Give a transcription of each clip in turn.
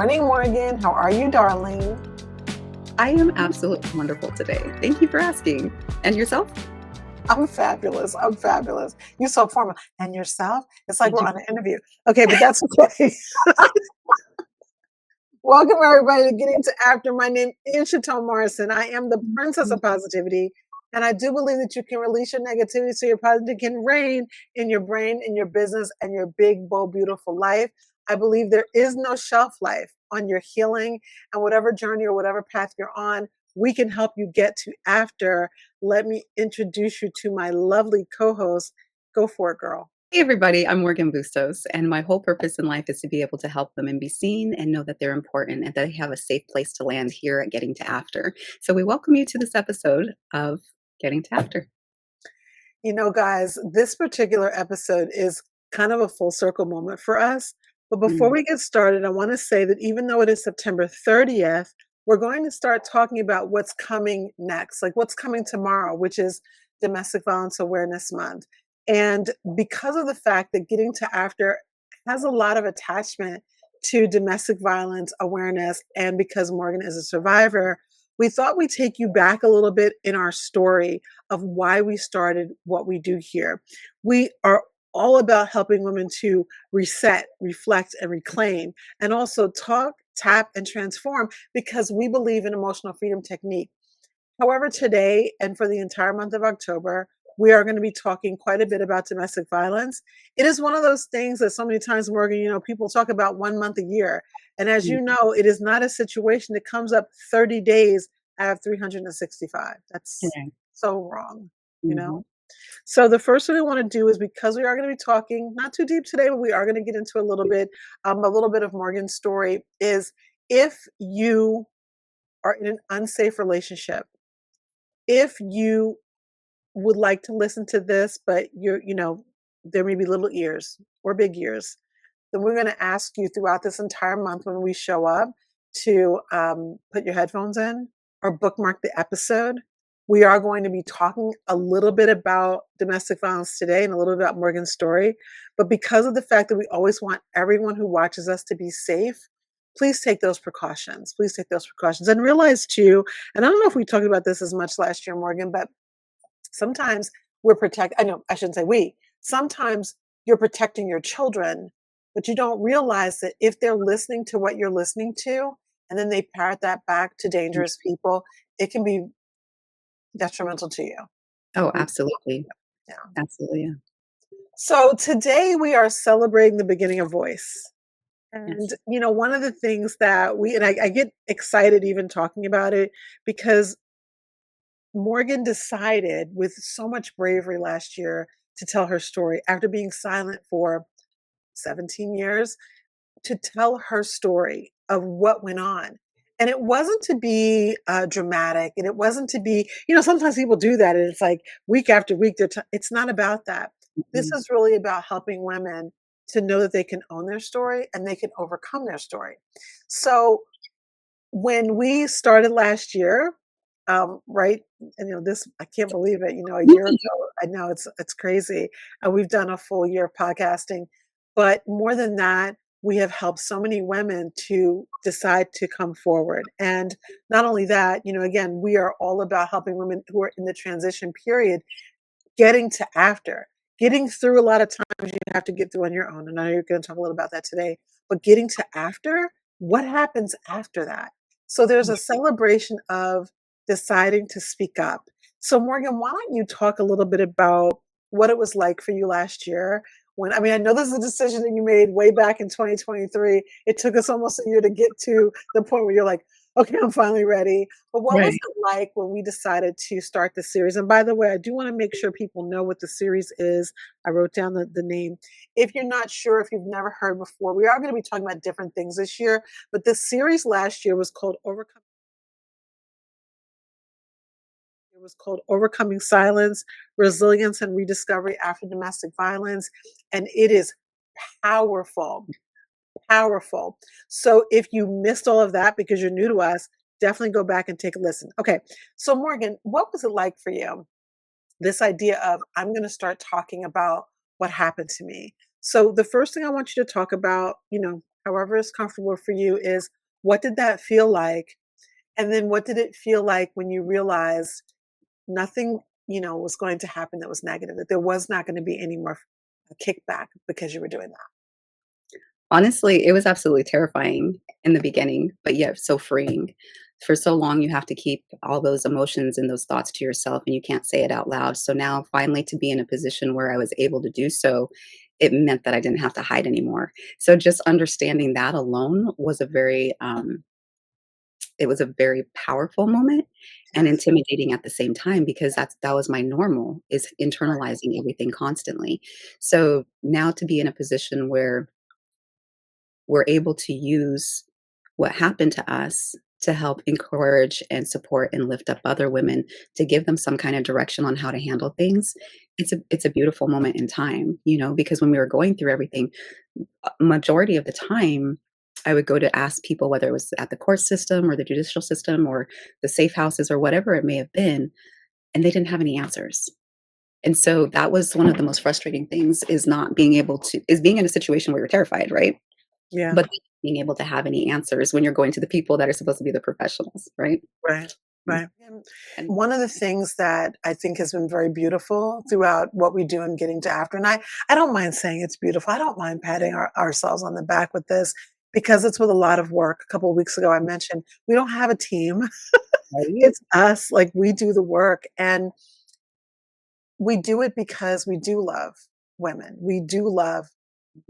morning, Morgan. How are you, darling? I am absolutely wonderful today. Thank you for asking. And yourself? I'm fabulous. I'm fabulous. You're so formal. And yourself? It's like Did we're you? on an interview. Okay, but that's okay. Welcome, everybody, to Getting to After. My name is Chatone Morrison. I am the princess of positivity. And I do believe that you can release your negativity so your positivity can reign in your brain, in your business, and your big, bold, beautiful life. I believe there is no shelf life on your healing and whatever journey or whatever path you're on. We can help you get to after. Let me introduce you to my lovely co host. Go for it, girl. Hey, everybody. I'm Morganne Bustos, and my whole purpose in life is to be able to help women be seen and know that they're important and that they have a safe place to land here at Getting to After. So we welcome you to this episode of Getting to After. You know, guys, this particular episode is kind of a full circle moment for us. But before Mm. we get started, I want to say that even though it is September 30th, we're going to start talking about what's coming next, like what's coming tomorrow, which is Domestic Violence Awareness Month. And because of the fact that Getting to After has a lot of attachment to domestic violence awareness, and because Morgan is a survivor, we thought we'd take you back a little bit in our story of why we started what we do here. We are all about helping women to reset, reflect, and reclaim, and also talk, tap, and transform because we believe in emotional freedom technique. However, today and for the entire month of October, we are going to be talking quite a bit about domestic violence. It is one of those things that so many times, Morgan, people talk about 1 month a year. And as Mm. you know, it is not a situation that comes up 30 days out of 365. That's Okay. so wrong, you know? Mhm. So the first thing I want to do is because we are going to be talking not too deep today, but we are going to get into a little bit of Morgan's story. Is if you are in an unsafe relationship, if you would like to listen to this, but there may be little ears or big ears, then we're going to ask you throughout this entire month when we show up to put your headphones in or bookmark the episode. We are going to be talking a little bit about domestic violence today and a little bit about Morgan's story. But because of the fact that we always want everyone who watches us to be safe, please take those precautions. Please take those precautions and realize too, and I don't know if we talked about this as much last year, Morgan, but sometimes we're protect. I know I shouldn't say we. Sometimes you're protecting your children, but you don't realize that if they're listening to what you're listening to, and then they parrot that back to Mm. dangerous people, it can be detrimental to you. Oh, Mm, absolutely. yeah. Absolutely. Yeah. So today we are celebrating the beginning of voice. And Yes. one of the things that I get excited even talking about it because Morgan decided with so much bravery last year to tell her story after being silent for 17 years, to tell her story of what went on. And it wasn't to be dramatic, and it wasn't to be, sometimes people do that, and it's like week after week. It's not about that. This Mhm. is really about helping women to know that they can own their story and they can overcome their story. So when we started last year, right, and this I can't believe it. A year ago, I know it's crazy, and we've done a full year of podcasting. But more than that, we have helped so many women to decide to come forward. And not only that, again, we are all about helping women who are in the transition period getting to after, getting through a lot of times you have to get through on your own. And I know you're going to talk a little about that today, but getting to after, what happens after that? So there's a celebration of deciding to speak up. So Morgan, why don't you talk a little bit about what it was like for you last year? I know this is a decision that you made way back in 2023. It took us almost a year to get to the point where you're like, okay, I'm finally ready. But what was Right. it like when we decided to start the series? And by the way, I do want to make sure people know what the series is. I wrote down the name. If you're not sure, if you've never heard before, we are going to be talking about different things this year. But the series last year was called Overcoming. It was called Overcoming Silence, Resilience, and Rediscovery After Domestic Violence. And it is powerful, powerful. So if you missed all of that because you're new to us, definitely go back and take a listen. Okay. So Morgan, what was it like for you? This idea of I'm going to start talking about what happened to me. So the first thing I want you to talk about, however is comfortable for you, is what did that feel like? And then what did it feel like when you realized nothing, was going to happen that was negative, that there was not going to be any more kickback because you were doing that? Honestly, it was absolutely terrifying in the beginning, but yet so freeing. For so long, you have to keep all those emotions and those thoughts to yourself, and you can't say it out loud. So now, finally, to be in a position where I was able to do so, it meant that I didn't have to hide anymore. So just understanding that alone was it was a very powerful moment and Yes. intimidating at the same time because that was my normal, is internalizing everything constantly. So now to be in a position where we're able to use what happened to us to help encourage and support and lift up other women, to give them some kind of direction on how to handle things. It's a beautiful moment in time, because when we were going through everything, majority of the time I would go to ask people, whether it was at the court system or the judicial system or the safe houses or whatever it may have been, and they didn't have any answers. And so that was one of the most frustrating things, is not being able to is being in a situation where you're terrified, right? Yeah. But being able to have any answers when you're going to the people that are supposed to be the professionals, right? Right. Mm, Right. And and one of the things that I think has been very beautiful throughout what we do in getting to after, and I don't mind saying it's beautiful. I don't mind patting ourselves on the back with this because it's with a lot of work. A couple of weeks ago, I mentioned we don't have a team. right? It's us. Like we do the work. And we do it because we do love women. We do love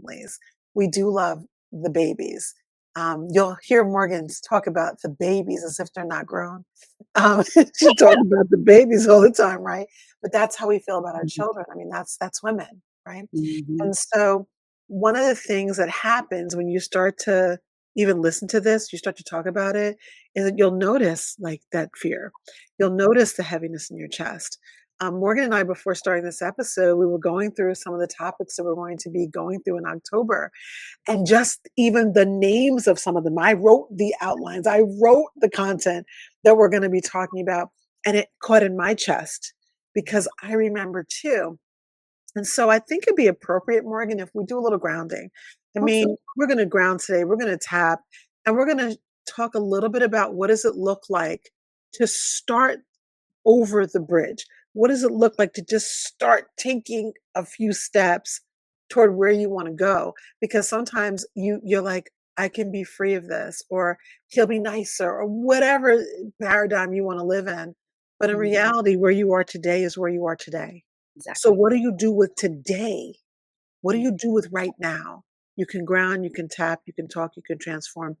families. We do love the babies. You'll hear Morgan talk about the babies as if they're not grown. She talks about the babies all the time, right? But that's how we feel about our Mhm, children. I mean, that's women, right? mhm, And so one of the things that happens when you start to even listen to this, you start to talk about it, is that you'll notice like that fear. You'll notice the heaviness in your chest. Morgan and I, before starting this episode, we were going through some of the topics that we're going to be going through in October. And just even the names of some of them, I wrote the outlines, I wrote the content that we're going to be talking about. And it caught in my chest because I remember too. And so I think it'd be appropriate, Morgan, if we do a little grounding. I mean, absolutely. we're going to ground today, we're going to tap, and we're going to talk a little bit about what does it look like to start over the bridge? What does it look like to just start taking a few steps toward where you want to go? Because sometimes you're like, I can be free of this, or he'll be nicer, or whatever paradigm you want to live in. But in Mhm, reality, where you are today is where you are today. So exactly. what do you do with today? What do Mm, you do with right now? You can ground, you can tap, you can talk, you can transform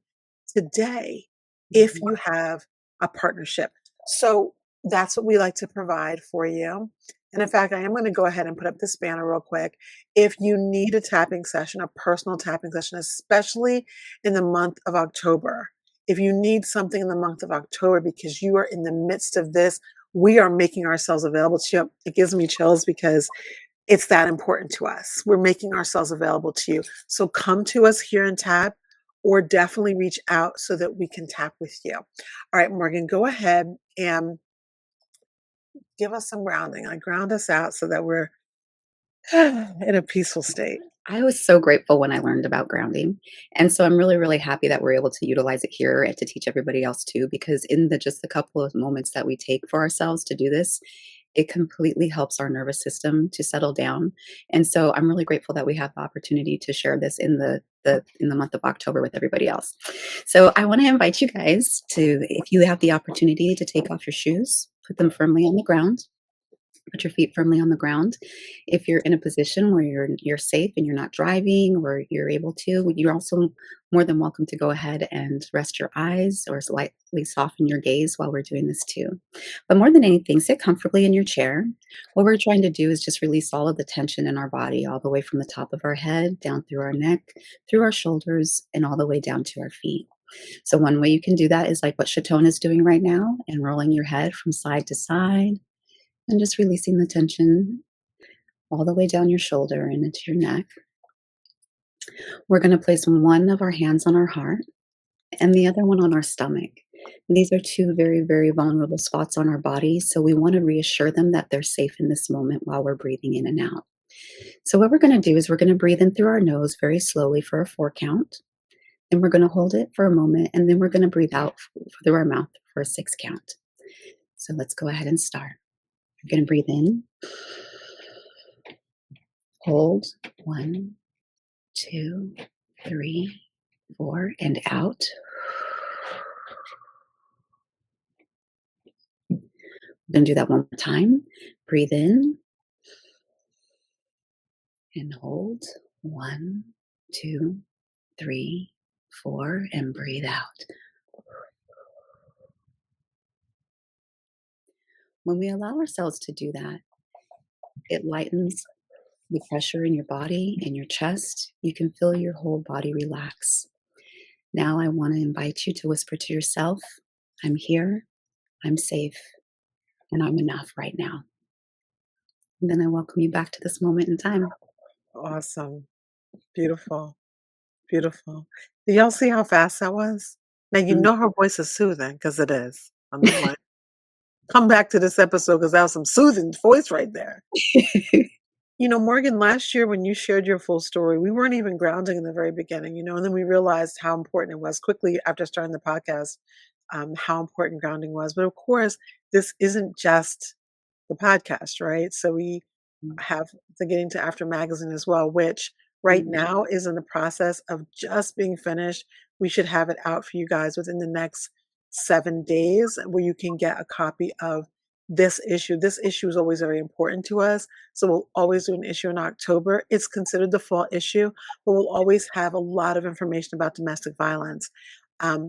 today if mhm, you have a partnership. So that's what we like to provide for you. And in fact, I am going to go ahead and put up this banner real quick. If you need a tapping session, a personal tapping session, especially in the month of October, if you need something in the month of October because you are in the midst of this, we are making ourselves available to you. It gives me chills because it's that important to us. We're making ourselves available to you. So come to us here and tap, or definitely reach out so that we can tap with you. All right, Morgan, go ahead and give us some grounding. Like ground us out so that we're in a peaceful state. I was so grateful when I learned about grounding, and so I'm really, really happy that we're able to utilize it here and to teach everybody else too, because in the just the couple of moments that we take for ourselves to do this, it completely helps our nervous system to settle down, and so I'm really grateful that we have the opportunity to share this in the month of October with everybody else. So I wanna invite you guys to, if you have the opportunity to take off your shoes, put them firmly on the ground. Put your feet firmly on the ground. If you're in a position where you're safe and you're not driving or you're able to, you're also more than welcome to go ahead and rest your eyes or slightly soften your gaze while we're doing this too. But more than anything, sit comfortably in your chair. What we're trying to do is just release all of the tension in our body, all the way from the top of our head, down through our neck, through our shoulders, and all the way down to our feet. So one way you can do that is like what Chatone is doing right now, and rolling your head from side to side and just releasing the tension all the way down your shoulder and into your neck. We're going to place one of our hands on our heart and the other one on our stomach. These are two very, very vulnerable spots on our body. So we want to reassure them that they're safe in this moment while we're breathing in and out. So, what we're going to do is we're going to breathe in through our nose very slowly for a 4 count. And we're going to hold it for a moment and then we're going to breathe out through our mouth for a 6 count. So let's go ahead and start. You're going to breathe in, hold 1, 2, 3, 4, and out. We're going to do that one more time. Breathe in and hold 1, 2, 3, 4, and breathe out. When we allow ourselves to do that, it lightens the pressure in your body, in your chest. You can feel your whole body relax. Now I want to invite you to whisper to yourself, I'm here, I'm safe, and I'm enough right now. And then I welcome you back to this moment in time. Awesome. Beautiful. Beautiful. Do y'all see how fast that was? Now you Mm. know her voice is soothing because it is. I'm not lying. Come back to this episode because that was some soothing voice right there. You know, Morgan, last year when you shared your full story, we weren't even grounding in the very beginning, and then we realized how important it was quickly after starting the podcast, how important grounding was. But of course, this isn't just the podcast, right? So we have the Getting to After magazine as well, which right Mm. now is in the process of just being finished. We should have it out for you guys within the next 7 days where you can get a copy of this issue. This issue is always very important to us. So we'll always do an issue in October. It's considered the fall issue, but we'll always have a lot of information about domestic violence.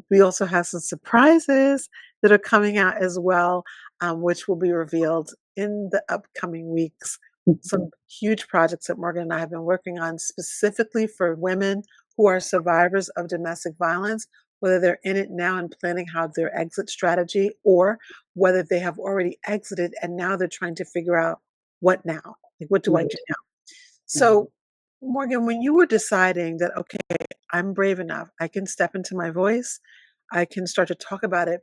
We also have some surprises that are coming out as well, which will be revealed in the upcoming weeks. Some huge projects that Morgan and I have been working on specifically for women who are survivors of domestic violence, whether they're in it now and planning how their exit strategy, or whether they have already exited and now they're trying to figure out what now? Like, what do I do Right. now? Right. So, Morgan, when you were deciding that, okay, I'm brave enough, I can step into my voice, I can start to talk about it,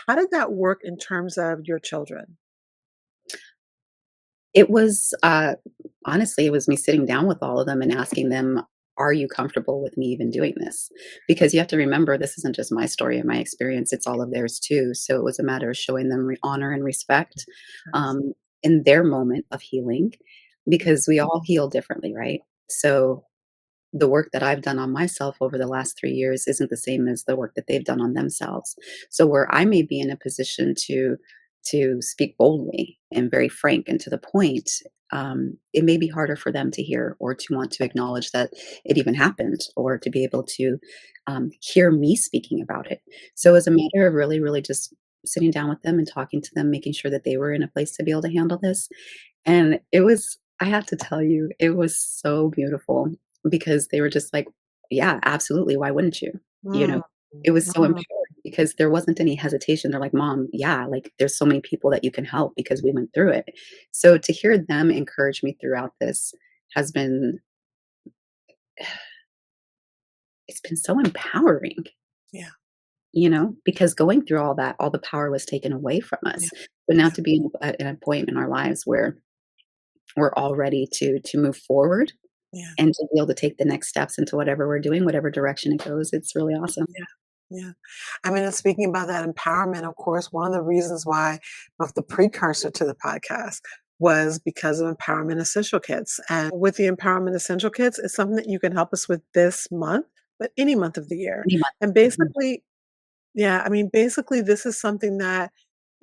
how did that work in terms of your children? It was, honestly, it was me sitting down with all of them and asking them, "Are you comfortable with me even doing this?" Because you have to remember, this isn't just my story and my experience, it's all of theirs too. So it was a matter of showing them honor and respect Yes. um, in their moment of healing, because we all heal differently, right? So the work that I've done on myself over the last 3 years isn't the same as the work that they've done on themselves. So where I may be in a position to speak boldly and very frank and to the point, it may be harder for them to hear or to want to acknowledge that it even happened or to be able to hear me speaking about it. So as a matter of really, really just sitting down with them and talking to them, making sure that they were in a place to be able to handle this, and it was, I have to tell you, it was so beautiful because they were just like, "Yeah, absolutely, why wouldn't you?" You know? Mm, It was so mm, empowering because there wasn't any hesitation. They're like, "Mom, yeah, like, there's so many people that you can help because we went through it." So to hear them encourage me throughout this has been, it's been so empowering, yeah, because going through all that, all the power was taken away from yeah, us. But now yeah, to be in a point in our lives where we're all ready to move forward yeah. and to be able to take the next steps into whatever we're doing, whatever direction it goes, it's really awesome. Yeah, yeah. I mean, and speaking about that empowerment, of course, one of the reasons why of the precursor to the podcast was because of Empowerment Essential Kits. And with the Empowerment Essential Kits, it's something that you can help us with this month, but any month of the year. Pretty much. And Mhm. basically, yeah, I mean, basically, this is something that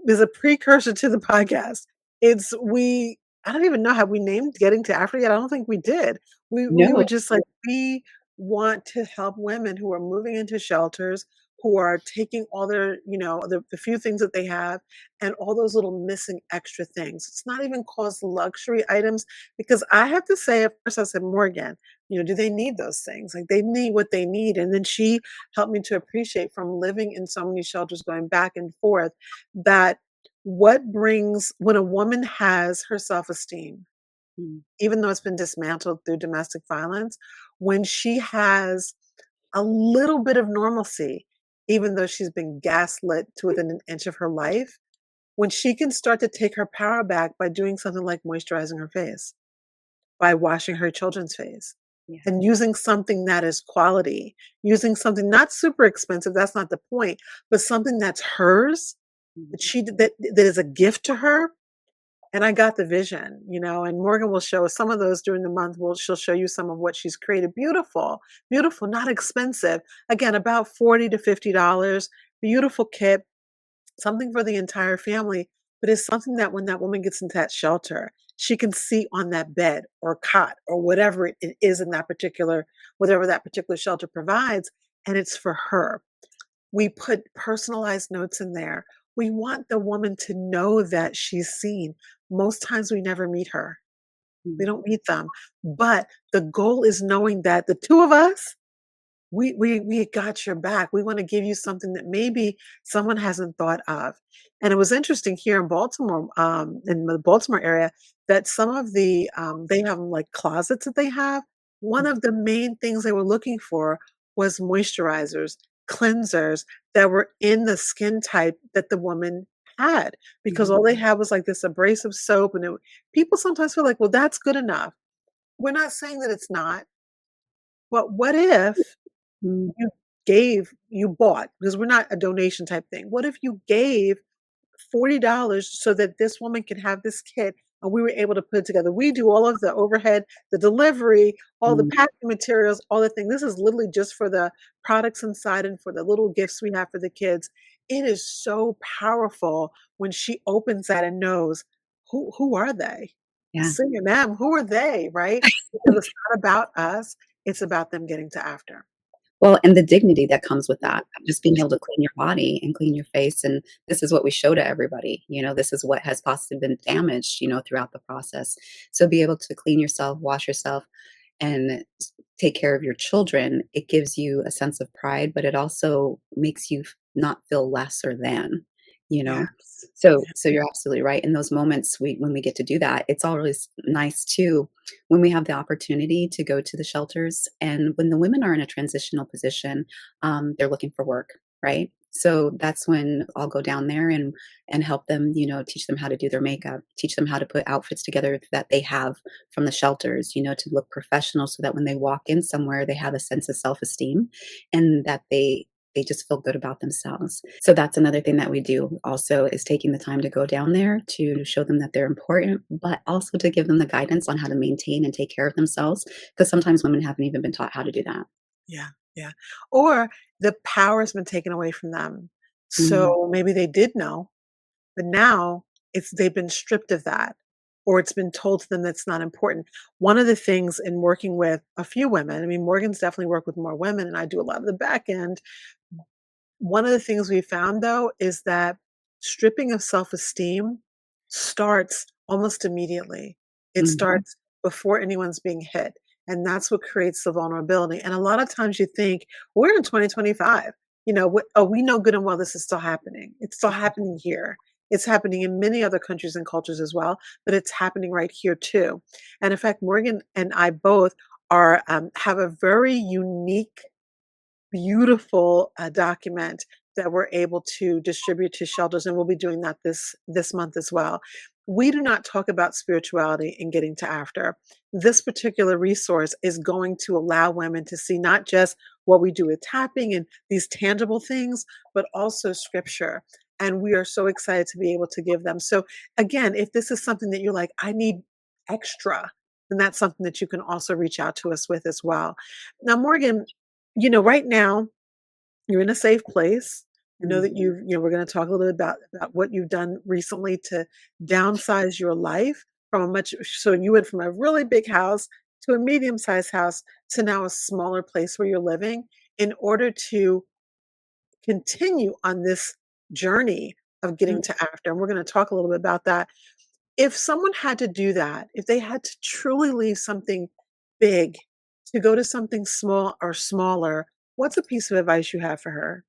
is a precursor to the podcast. It's we I don't even know how we named Getting to Africa yet. I don't think we did. We were No. just like, we want to help women who are moving into shelters, who are taking all their, the few things that they have and all those little missing extra things. It's not even cost luxury items because I have to say, at first I said, Morgan, do they need those things? Like they need what they need. And then she helped me to appreciate from living in so many shelters going back and forth that what brings when a woman has her self-esteem, Mm. even though it's been dismantled through domestic violence, when she has a little bit of normalcy, even though she's been gaslit to within an inch of her life, when she can start to take her power back by doing something like moisturizing her face, by washing her children's face. Yeah. and using something that is quality, using something not super expensive, that's not the point, but something that's hers, that Mhm. she that is a gift to her. And I got the vision, and Morgan will show us some of those during the month. She'll show you some of what she's created. Beautiful, beautiful, not expensive. Again, about $40 to $50. Beautiful kit, something for the entire family, but it's something that when that woman gets into that shelter, she can see on that bed or cot or whatever it is in that particular, whatever that particular shelter provides, and it's for her. We put personalized notes in there. We want the woman to know that she's seen. Most times we never meet her. We Mhm. don't meet them. But the goal is knowing that the two of us, we got your back. We want to give you something that maybe someone hasn't thought of. And it was interesting here in the Baltimore area, that some of they have like closets that they have. One of the main things they were looking for was moisturizers, cleansers that were in the skin type that the woman had, because Mhm. all they had was like this abrasive soap, and people sometimes feel like, well, that's good enough. We're not saying that it's not, but what if Mm, you bought, because we're not a donation type thing. What if you gave $40 so that this woman can have this kit and we were able to put it together? We do all of the overhead, the delivery, all the mm, packing materials, all the things. This is literally just for the products inside and for the little gifts we have for the kids. It is so powerful when she opens that and knows who are they? yeah. Singing them, who are they, right? Because it's not about us, it's about them getting to after. Well, and the dignity that comes with that, just being able to clean your body and clean your face, and this is what we show to everybody, this is what has possibly been damaged, throughout the process. So be able to clean yourself, wash yourself, and take care of your children, it gives you a sense of pride, but it also makes you not feel lesser than, you know? Yes. So you're absolutely right. In those moments when we get to do that, it's always nice too when we have the opportunity to go to the shelters and when the women are in a transitional position, they're looking for work, right? So that's when I'll go down there and help them, teach them how to do their makeup, teach them how to put outfits together that they have from the shelters, to look professional so that when they walk in somewhere, they have a sense of self-esteem and that they just feel good about themselves. So that's another thing that we do also is taking the time to go down there to show them that they're important, but also to give them the guidance on how to maintain and take care of themselves because sometimes women haven't even been taught how to do that. Yeah, yeah. Or the power's been taken away from them. Mm, So maybe they did know, but now they've been stripped of that, or it's been told to them that's not important. One of the things in working with a few women, I mean, Morgan's definitely worked with more women, and I do a lot of the back end. One of the things we found though is that stripping of self-esteem starts almost immediately. It mhm. starts before anyone's being hit. And that's what creates the vulnerability. And a lot of times you think, we're in 2025. Oh, we know good and well this is still happening. It's still happening here. It's happening in many other countries and cultures as well, but it's happening right here too. And in fact, Morgan and I both have a very unique, beautiful document that we're able to distribute to shelters, and we'll be doing that this month as well. We do not talk about spirituality in getting to after. This particular resource is going to allow women to see not just what we do with tapping and these tangible things, but also scripture. And we are so excited to be able to give them. So again, if this is something that you're like, I need extra, then that's something that you can also reach out to us with as well. Now, Morgan, right now you're in a safe place. I know Mm. that we're going to talk a little bit about what you've done recently to downsize your life from so you went from a really big house to a medium-sized house to now a smaller place where you're living in order to continue on this journey of getting to after. And we're going to talk a little bit about that. If someone had to do that, if they had to truly leave something big to go to something small or smaller, what's a piece of advice you have for her?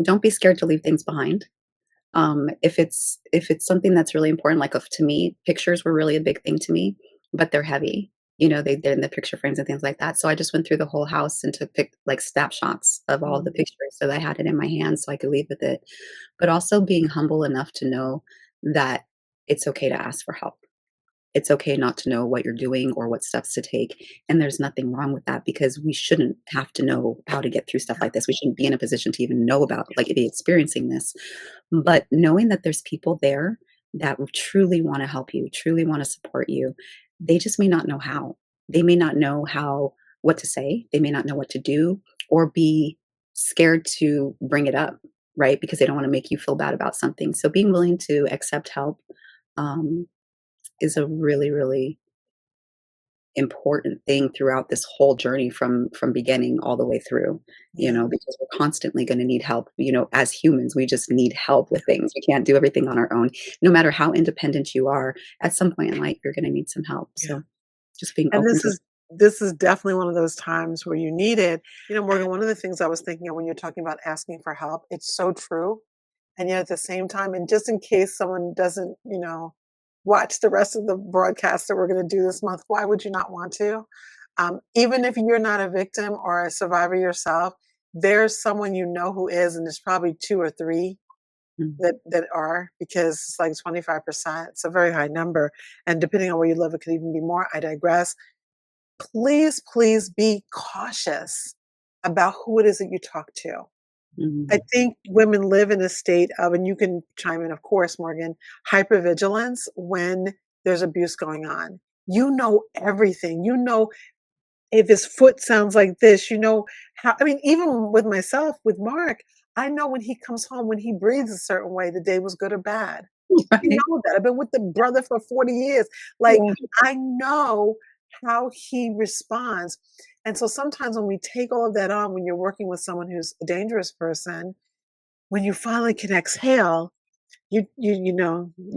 Don't be scared to leave things behind. If it's something that's really important, like to me, pictures were really a big thing to me, but they're heavy. They're in the picture frames and things like that. So I just went through the whole house and took like snapshots of all the Mm, pictures so that I had it in my hand so I could leave with it. But also being humble enough to know that it's okay to ask for help. It's okay not to know what you're doing or what steps to take, and there's nothing wrong with that because we shouldn't have to know how to get through stuff like this. We shouldn't be in a position to even know about, like, be experiencing this. But knowing that there's people there that truly wanna help you, truly wanna support you, they just may not know how. They may not know how what to say, they may not know what to do, or be scared to bring it up, right? Because they don't wanna make you feel bad about something. So being willing to accept help, um, is a really, really important thing throughout this whole journey from beginning all the way through, Yeah. because we're constantly gonna need help, as humans, we just need help with things. We can't do everything on our own. No matter how independent you are, at some point in life, you're gonna need some help. Yeah. So just being And open to. this is definitely one of those times where you need it. Morgan, one of the things I was thinking of when you're talking about asking for help, it's so true. And yet at the same time, and just in case someone doesn't, watch the rest of the broadcast that we're going to do this month, why would you not want to? Even if you're not a victim or a survivor yourself, there's someone who is, and there's probably two or three Mm, that are, because it's like 25%. It's a very high number. And depending on where you live, it could even be more. I digress. Please, please be cautious about who it is that you talk to. I mhm, think women live in a state of, and you can chime in, of course, Morgan, hypervigilance when there's abuse going on. You know everything. You know if his foot sounds like this, how, I mean, even with myself, with Mark, I know when he comes home, when he breathes a certain way, the day was good or bad. I right. know that. I've been with the brother for 40 years. Like, Yeah. I know how he responds. And so sometimes when we take all of that on, when you're working with someone who's a dangerous person, when you finally can exhale, you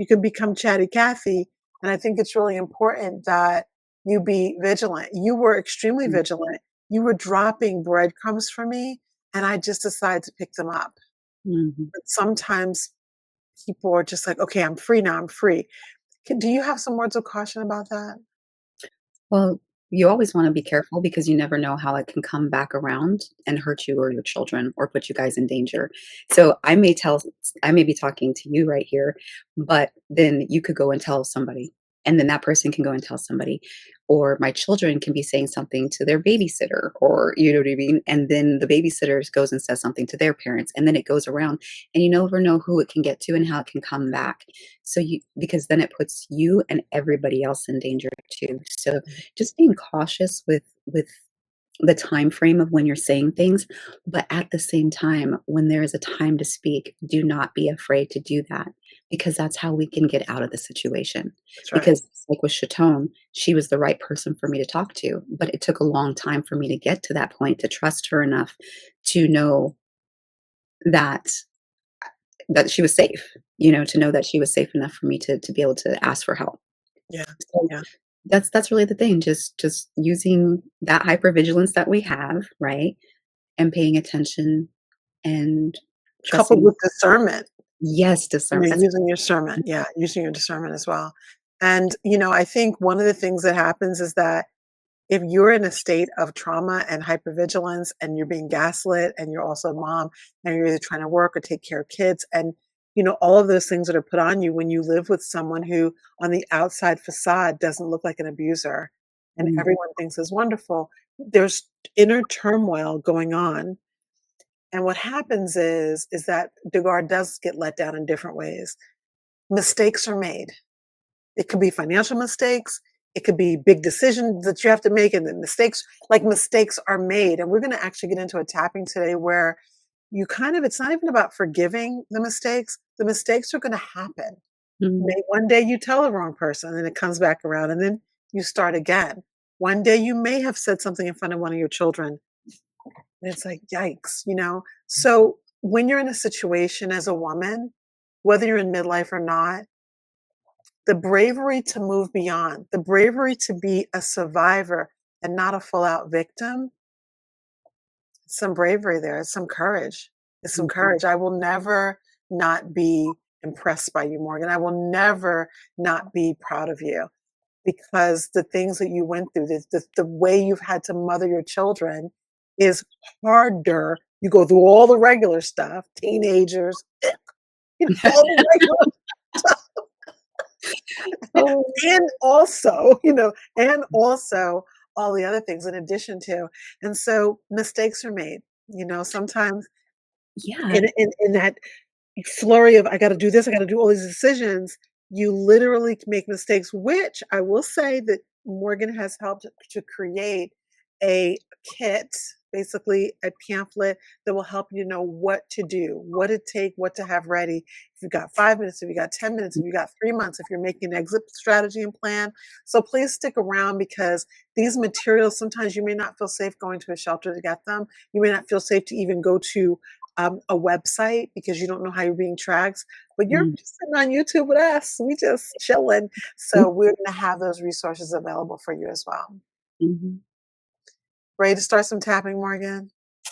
can become chatty Cathy. And I think it's really important that you be vigilant. You were extremely Mm, vigilant. You were dropping breadcrumbs for me, and I just decided to pick them up. mhm. But sometimes people are just like, okay, I'm free now, I'm free. Do you have some words of caution about that? Well, you always wanna be careful because you never know how it can come back around and hurt you or your children or put you guys in danger. So, I may be talking to you right here, but then you could go and tell somebody, and then that person can go and tell somebody, or my children can be saying something to their babysitter, or you know what I mean? And then the babysitter goes and says something to their parents, and then it goes around, and you never know who it can get to and how it can come back. So you because then it puts you and everybody else in danger too. So just being cautious with the time frame of when you're saying things, but at the same time, when there is a time to speak, do not be afraid to do that because that's how we can get out of the situation. That's right. Because just like with Chatone, she was the right person for me to talk to, but it took a long time for me to get to that point to trust her enough to know that she was safe, to know that she was safe enough for me to be able to ask for help. Yeah. So Yeah. that's really the thing, just using that hypervigilance that we have, right, and paying attention and Coupled trusting. with discernment. Yes, discern that's Using your discernment. Yeah, using your discernment as well. And, I think one of the things that happens is that if you're in a state of trauma and hypervigilance and you're being gaslit and you're also a mom and you're either trying to work or take care of kids and all of those things that are put on you when you live with someone who on the outside facade doesn't look like an abuser and mm, everyone thinks is wonderful, there's inner turmoil going on. And what happens is that the guard does get let down in different ways. Mistakes are made. It could be financial mistakes. It could be big decisions that you have to make, and the mistakes are made. And we're going to actually get into a tapping today where it's not even about forgiving the mistakes. The mistakes are going to happen. mm, One day you tell the wrong person and it comes back around, and then you start again. One day you may have said something in front of one of your children, and it's like, yikes. So when you're in a situation as a woman, whether you're in midlife or not, the bravery to move beyond, the bravery to be a survivor and not a full out victim, some bravery there, it's some courage. It's some mhm, courage. I will never not be impressed by you, Morgan. I will never not be proud of you because the things that you went through, the way you've had to mother your children is harder. You go through all the regular stuff, teenagers, all the regular stuff. Oh, And also, and also all the other things in addition to. And so mistakes are made, sometimes yeah. in that flurry of I got to do this, I got to do all these decisions, you literally make mistakes, which I will say that Morgan has helped to create a kit, basically a pamphlet that will help you know what to do, what to take, what to have ready. If you've got 5 minutes, if you got 10 minutes, if you got 3 months, if you're making an exit strategy and plan. So please stick around because these materials, sometimes you may not feel safe going to a shelter to get them. You may not feel safe to even go to a website because you don't know how you're being tracked. But you're Mm, just sitting on YouTube with us. We just chilling. mm, So we're going to have those resources available for you as well. mhm. Ready to start some tapping, Morgan?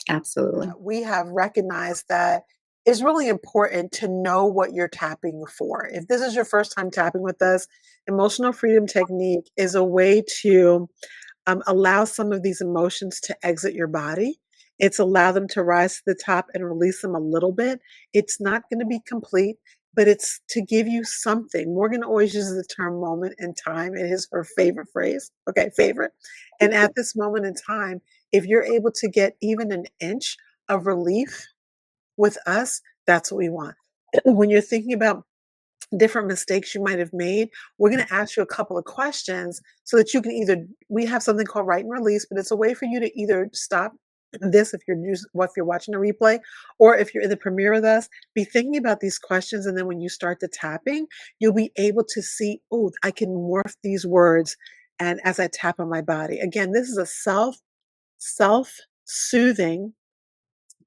Absolutely. We have recognized that it's really important to know what you're tapping for. If this is your first time tapping with us, emotional freedom technique is a way to allow some of these emotions to exit your body. It's allow them to rise to the top and release them a little bit. It's not going to be complete, but it's to give you something. Morgan always uses the term moment in time. It is her favorite phrase. Okay, favorite. And at this moment in time, if you're able to get even an inch of relief with us, that's what we want. When you're thinking about different mistakes you might have made, we're going to ask you a couple of questions so that you can either, we have something called write and release, but it's a way for you to either stop this if you're watching a replay, or if you're in the premiere with us, be thinking about these questions. And then when you start the tapping, you'll be able to see, oh, I can morph these words. And as I tap on my body, again, this is a self-soothing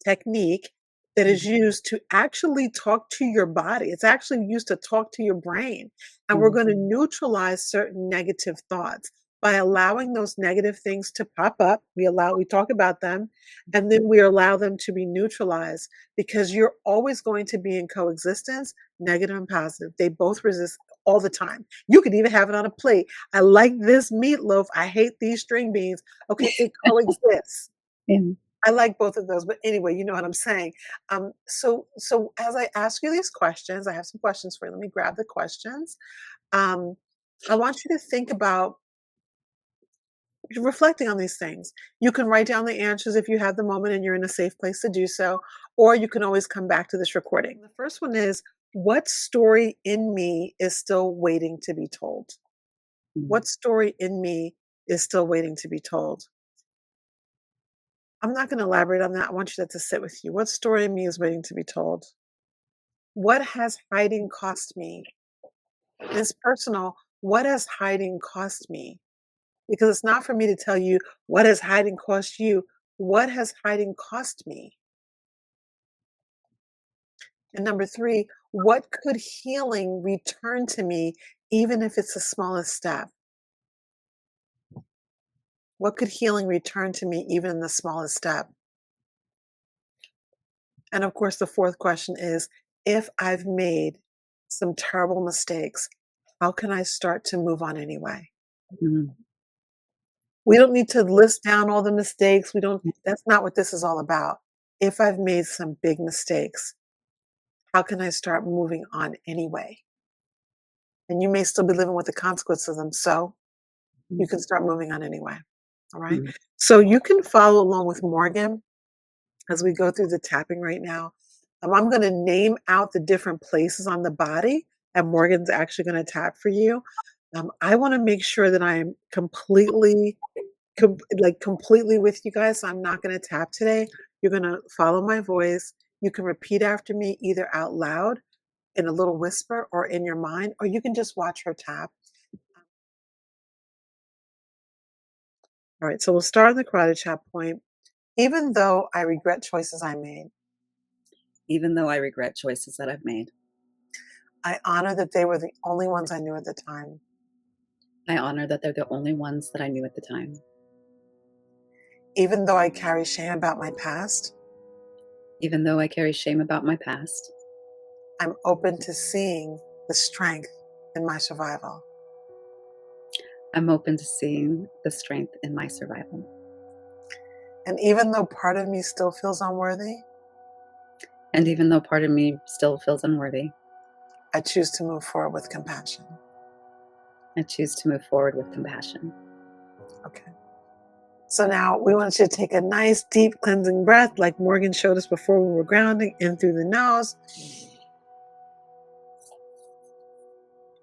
technique that is used to actually talk to your body. It's actually used to talk to your brain. And we're Mhm, going to neutralize certain negative thoughts by allowing those negative things to pop up. We talk about them, and then we allow them to be neutralized because you're always going to be in coexistence, negative and positive. They both resist all the time. You could even have it on a plate. I like this meatloaf. I hate these string beans. Okay, it coexists. yeah. I like both of those, but anyway, you know what I'm saying. So as I ask you these questions, I have some questions for you. Let me grab the questions. Um, I want you to think about reflecting on these things. You can write down the answers if you have the moment and you're in a safe place to do so, or you can always come back to this recording. The first one is, what story in me is still waiting to be told? Mm, What story in me is still waiting to be told? I'm not going to elaborate on that. I want you that to sit with you. What story in me is waiting to be told? What has hiding cost me? And it's personal. What has hiding cost me? Because it's not for me to tell you what has hiding cost you. What has hiding cost me? And number three, what could healing return to me, even if it's the smallest step? What could healing return to me, even in the smallest step? And of course, the fourth question is, if I've made some terrible mistakes, how can I start to move on anyway? mm, We don't need to list down all the mistakes. We don't, that's not what this is all about. If I've made some big mistakes, how can I start moving on anyway? And you may still be living with the consequences of them. So you mm, can start moving on anyway. All right. mm. So you can follow along with Morgan as we go through the tapping right now. I'm going to name out the different places on the body, and Morgan's actually going to tap for you. I want to make sure that I am completely with you guys. So I'm not going to tap today. You're going to follow my voice. You can repeat after me either out loud in a little whisper or in your mind, or you can just watch her tap. All right, so we'll start on the karate chop point. Even though I regret choices I made, Even though I regret choices that I've made, I honor that they were the only ones I knew at the time. I honor that they're the only ones that I knew at the time. Even though I carry shame about my past, Even though I carry shame about my past, I'm open to seeing the strength in my survival. I'm open to seeing the strength in my survival. And even though part of me still feels unworthy, And even though part of me still feels unworthy, I choose to move forward with compassion. I choose to move forward with compassion. Okay. So now we want you to take a nice deep cleansing breath like Morgan showed us before we were grounding, in through the nose,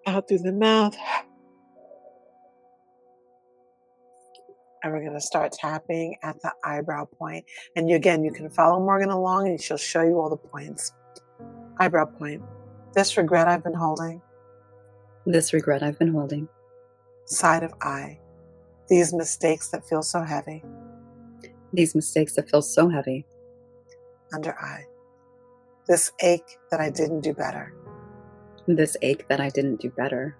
out through the mouth. And we're going to start tapping at the eyebrow point. And again, you can follow Morgan along and she'll show you all the points. Eyebrow point. This regret I've been holding. This regret I've been holding. Side of eye. These mistakes that feel so heavy. These mistakes that feel so heavy. Under eye. This ache that I didn't do better. This ache that I didn't do better.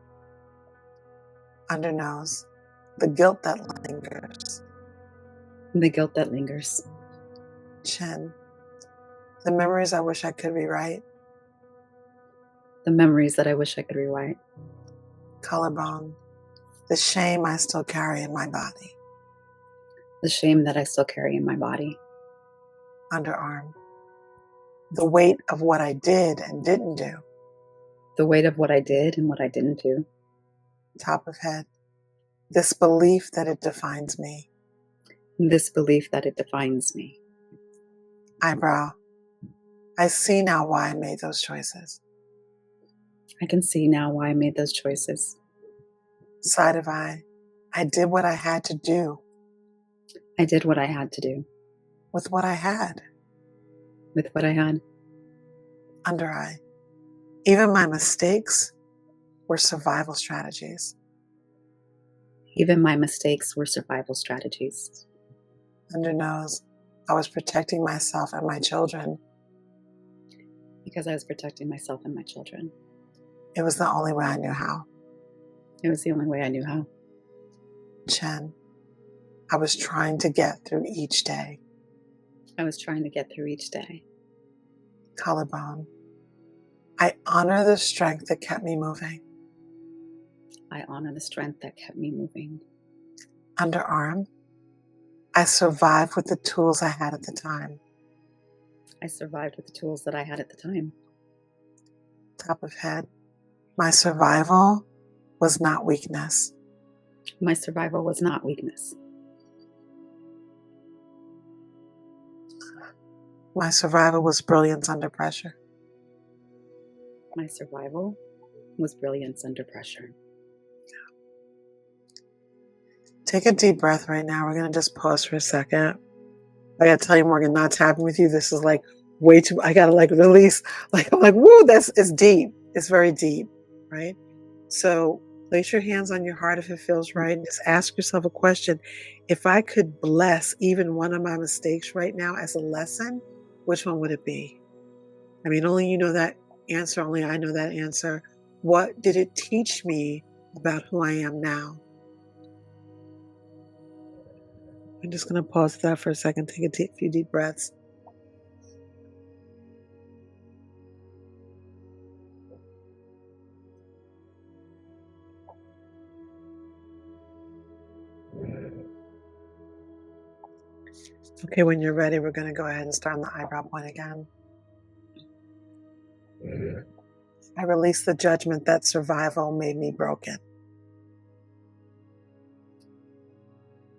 Under nose. The guilt that lingers. The guilt that lingers. Chin. The memories I wish I could rewrite. The memories that I wish I could rewrite. Collarbone. The shame I still carry in my body. The shame that I still carry in my body. Underarm. The weight of what I did and didn't do. The weight of what I did and what I didn't do. Top of head. This belief that it defines me. This belief that it defines me. Eyebrow. I see now why I made those choices. I can see now why I made those choices. Side of eye. I did what I had to do. I did what I had to do. With what I had. With what I had. Under eye. Even my mistakes were survival strategies. Even my mistakes were survival strategies. Under nose. I was protecting myself and my children. Because I was protecting myself and my children. It was the only way I knew how. It was the only way I knew how. Chin. I was trying to get through each day. I was trying to get through each day. Collarbone. I honor the strength that kept me moving. I honor the strength that kept me moving. Underarm. I survived with the tools I had at the time. I survived with the tools that I had at the time. Top of head. My survival was not weakness. My survival was not weakness. My survival was brilliance under pressure. My survival was brilliance under pressure. Take a deep breath right now. We're going to just pause for a second. I got to tell you, Morgan, not tapping with you. This is like way too, I got to like release. Like, I'm like, woo, it's deep. It's very deep, right? So place your hands on your heart if it feels right and just ask yourself a question. If I could bless even one of my mistakes right now as a lesson, which one would it be? I mean, only you know that answer. Only I know that answer. What did it teach me about who I am now? I'm just going to pause that for a second, take a few deep breaths. Okay, when you're ready, we're going to go ahead and start on the eyebrow point again. I release the judgment that survival made me broken.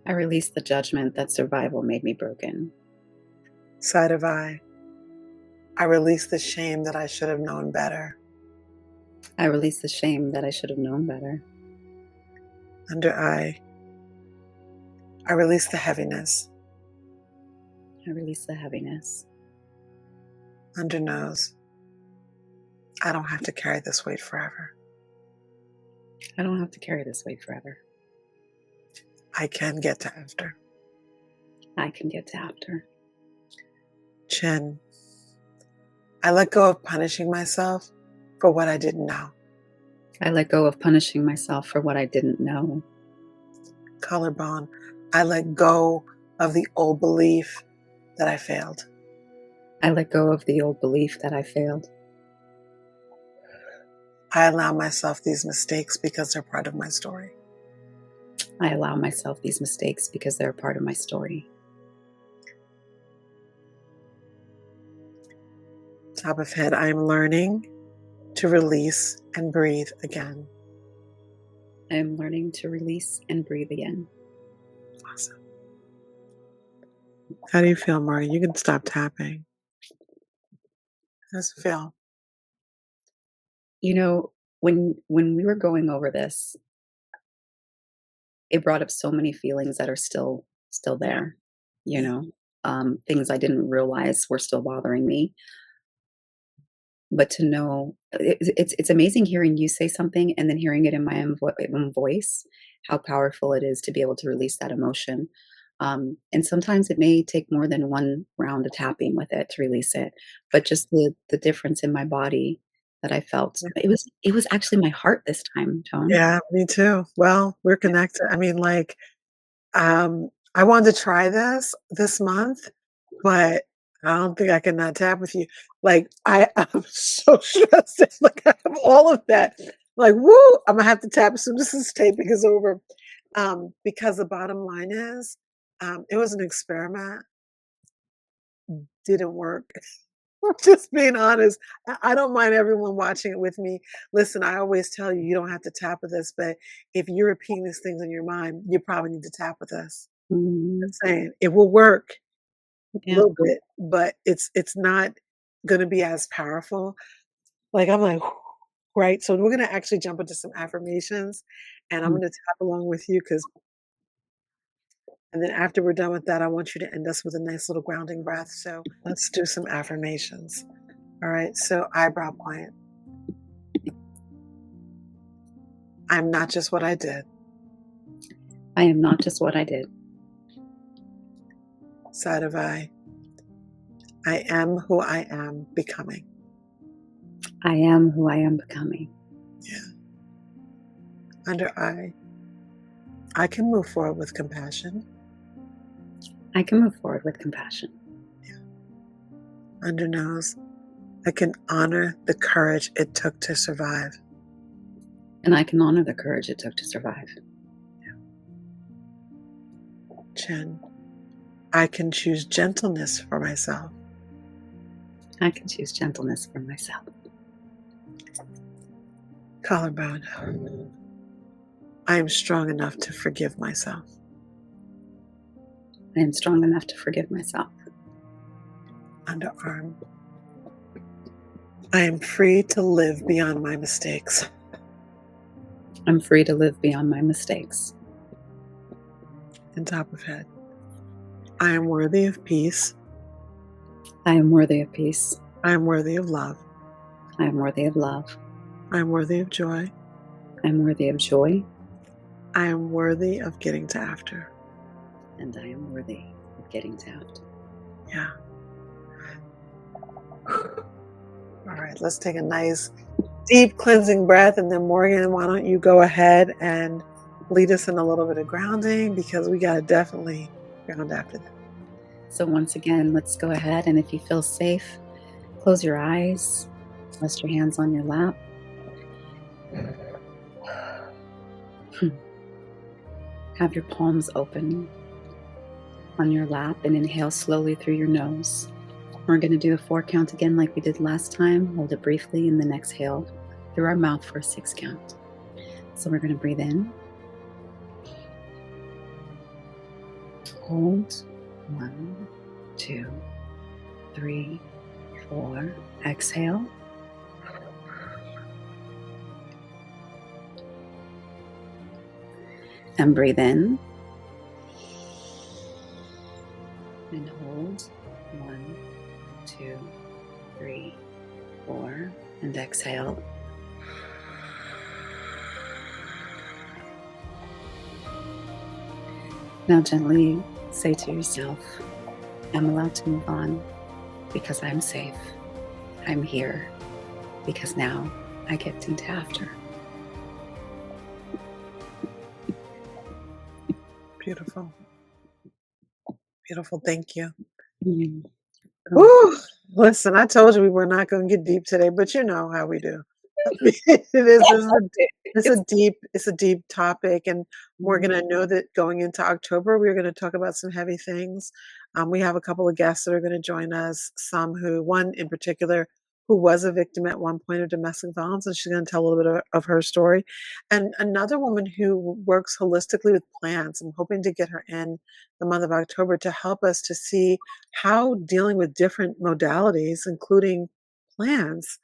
I released the judgment that survival made me broken. Side of eye. I release the shame that I should have known better. I released the shame that I should have known better. Under eye. I release the heaviness. I released the heaviness. Under nose. I don't have to carry this weight forever. I don't have to carry this weight forever. I can get to after. I can get to after. Chin. I let go of punishing myself for what I didn't know. I let go of punishing myself for what I didn't know. Collarbone. I let go of the old belief that I failed. I let go of the old belief that I failed. I allow myself these mistakes because they're part of my story. I allow myself these mistakes because they're a part of my story. Top of head, I am learning to release and breathe again. I am learning to release and breathe again. Awesome. How do you feel, Morgan? You can stop tapping. How does it feel? You know, when we were going over this, it brought up so many feelings that are still Yeah. there, you Yeah. know, things I didn't realize were still bothering me. But to know it's amazing hearing you say something and then hearing it in my own voice, how powerful it is to be able to release that emotion. And sometimes it may take more than one round of tapping with it to release it, but just the difference in my body that I felt. It was actually my heart this time, Tone. Yeah, me too. Well, we're Yeah. connected. I mean, like, I wanted to try this month, but I don't think I can not tap with you. Like, I'm so stressed. It's like I have all of that. Like, woo, I'm gonna have to tap as soon as this taping is over. Because the bottom line is, it was an experiment, didn't work. Just being honest. I don't mind everyone watching it with me. Listen, I always tell you, you don't have to tap with us, but if you're repeating these things in your mind, you probably need to tap with us. Mhm. Just saying, it will work a Yeah. little bit, but it's not gonna be as powerful. Like, I'm like, right? So we're gonna actually jump into some affirmations, and I'm Mm. gonna tap along with you because, and then after we're done with that, I want you to end us with a nice little grounding breath. So let's do some affirmations. All right, so eyebrow point. I'm not just what I did. I am not just what I did. Side of eye. I am who I am becoming. I am who I am becoming. Yeah. Under eye. I can move forward with compassion. I can move forward with compassion. Under nose. I can honor the courage it took to survive. And I can honor the courage it took to survive. Chin. I can choose gentleness for myself. I can choose gentleness for myself. Collarbone. I am strong enough to forgive myself. I am strong enough to forgive myself. Underarm. I am free to live beyond my mistakes. I'm free to live beyond my mistakes. And top of head. I am worthy of peace. I am worthy of peace. I am worthy of love. I am worthy of love. I am worthy of joy. I am worthy of joy. I am worthy of getting to after. And I am worthy of getting to after. Yeah. All right, let's take a nice deep cleansing breath. And then, Morgan, why don't you go ahead and lead us in a little bit of grounding because we got to definitely ground after that. So once again, let's go ahead, and if you feel safe, close your eyes, rest your hands on your lap. Have your palms open on your lap and inhale slowly through your nose. We're going to do a 4 count again like we did last time. Hold it briefly and then exhale through our mouth for a 6 count. So we're going to breathe in. Hold. 1, 2, 3, 4. Exhale. And breathe in. And hold. 1, 2, 3, 4. And exhale. Now gently say to yourself, I'm allowed to move on because I'm safe. I'm here because now I get into after. Beautiful. Beautiful. Thank you. Mm. Woo! Listen, I told you we were not going to get deep today, but you know how we do. It is. It's It's a deep topic, and Morgan, I know that going into October, we're going to talk about some heavy things. We have a couple of guests that are going to join us. Some who, one in particular, who was a victim at one point of domestic violence, and she's going to tell a little bit of her story. And another woman who works holistically with plants. I'm hoping to get her in the month of October to help us to see how dealing with different modalities, including plants,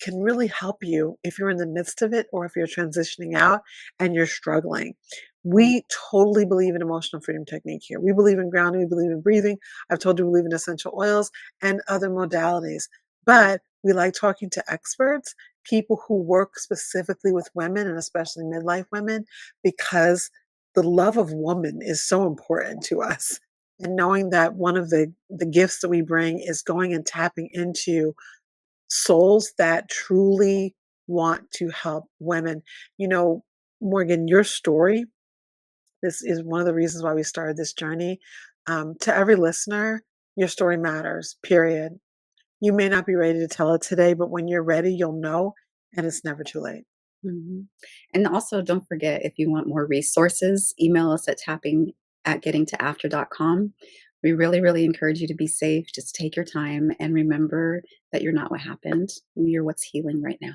can really help you if you're in the midst of it or if you're transitioning out and you're struggling. Mm, We totally believe in emotional freedom technique here. We believe in grounding, we believe in breathing. I've told you we believe in essential oils and other modalities. mm, But we like talking to experts, people who work specifically with women and especially midlife women, because the love of woman is so important to us. And knowing that one of the gifts that we bring is going and tapping into souls that truly want to help women. You know, Morgan, your story, this is one of the reasons why we started this journey. To every listener, your story matters, period. You may not be ready to tell it today, but when you're ready, you'll know, and it's never too late. mhm. And also, don't forget, if you want more resources, email us at tapping@gettingtoafter.com. We really, really encourage you to be safe. Just take your time and remember that you're not what happened. You're what's healing right now.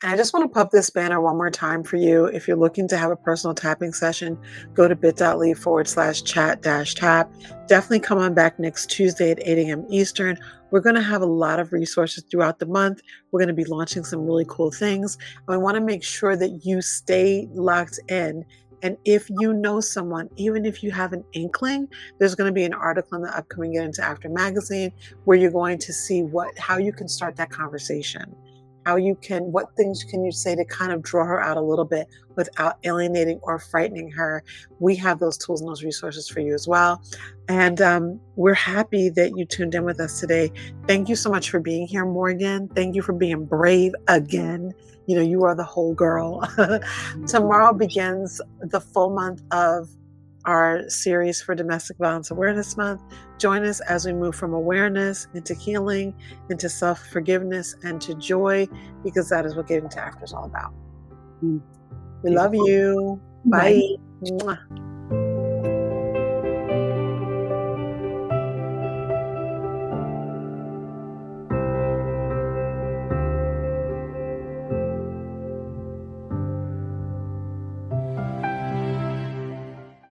And I just want to pop this banner one more time for you. If you're looking to have a personal tapping session, go to bit.ly/chat-tap. Definitely come on back next Tuesday at 8 a.m. Eastern. We're going to have a lot of resources throughout the month. We're going to be launching some really cool things. And we want to make sure that you stay locked in. And if you know someone, even if you have an inkling, there's going to be an article in the upcoming Get Into After magazine where you're going to see how you can start that conversation, how you can, what things can you say to kind of draw her out a little bit without alienating or frightening her. We have those tools and those resources for you as well. And we're happy that you tuned in with us today. Thank you so much for being here, Morgan. Thank you for being brave again. You know, you are the whole girl. Tomorrow begins the full month of our series for Domestic Violence Awareness Month. Join us as we move from awareness into healing, into self-forgiveness, and to joy, because that is what Getting to After is all about. Mm, We love beautiful. you. Bye. Bye. Mwah.